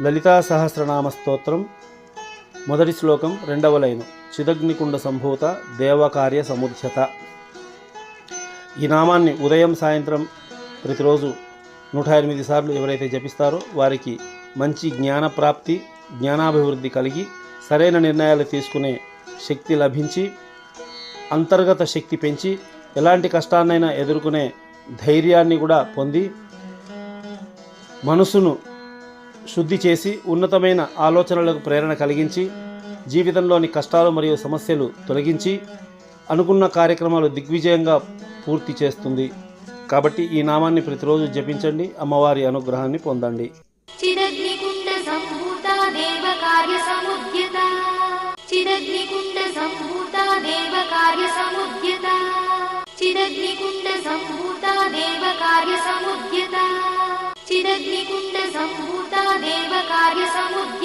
లలితా సహస్రనామ స్తోత్రం మొదటి శ్లోకం రెండవ లైను. చిదగ్నికుండ సంభూత దేవకార్య సముద్యత. ఈ నామాన్ని ఉదయం సాయంత్రం ప్రతిరోజు 108 సార్లు ఎవరైతే జపిస్తారో వారికి మంచి జ్ఞానప్రాప్తి, జ్ఞానాభివృద్ధి కలిగి సరైన నిర్ణయాలు తీసుకునే శక్తి లభించి, అంతర్గత శక్తి పెంచి, ఎలాంటి కష్టాన్నైనా ఎదుర్కొనే ధైర్యాన్ని కూడా పొంది, మనసును శుద్ధి చేసి ఉన్నతమైన ఆలోచనలకు ప్రేరణ కలిగించి, జీవితంలోని కష్టాలు మరియు సమస్యలు తొలగించి అనుకున్న కార్యక్రమాలు దిగ్విజయంగా పూర్తి చేస్తుంది. కాబట్టి ఈ నామాన్ని ప్రతిరోజు జపించండి, అమ్మవారి అనుగ్రహాన్ని పొందండి. చిదగ్నికుండ సంభూత దేవకార్య సముద్యత, చిదగ్నికుండ సంభూత దేవకార్య సముద్యత, చిదగ్నికుండ సంభూత దేవకార్య సముద్యత, చిదగ్నికుండ సంభూత దేవ